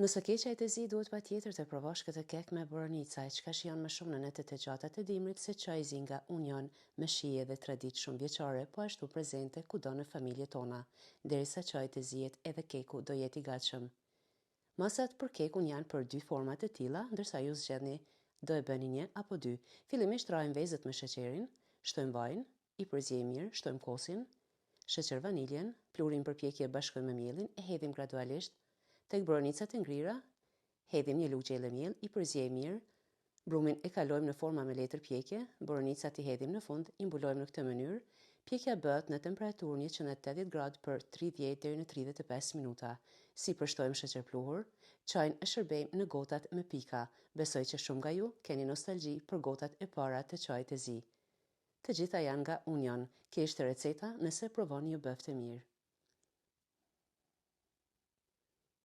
Nëse ke çaj të zi, duhet patjetër të provosh këtë kek me borovnica, çka shijon më shumë në netet e gjata të dimrit se çaji i zi nga Union me shije dhe traditë shumë vjeçare, po ashtu prezente kudo në familjet tona. Derisa çaji të zihet, edhe keku do jetë i gatshëm. Masat për kekun janë për dy forma të tilla, ndërsa ju zgjedhni do e bëni një apo dy. Fillimisht rrajmë vezët me sheqerin, shtojmë vajin, i përzjejmë mirë, shtojmë kosin, sheqer vaniljen, pluhurin për pjekje bashkojmë me mielin e hedhim gradualisht. Tek boronicat e ngrira, hedhim një lugë gjelle miell, i përzjejmë mirë, brumin e kalojmë në forma me letër pjekje, boronicat i hedhim në fund, i mbulojmë në këtë mënyrë. Pjekja bëhet në temperaturë 180 gradë për 30 deri në 35 minuta. Si përshtojmë sheqer pluhur, çajin e shërbejmë në gotat me pika. Besoj që shumë nga ju keni nostalgji për gotat e para të çajit të zi. Të gjitha janë nga Union. Kishte receta nëse provoni ju bëftë mirë.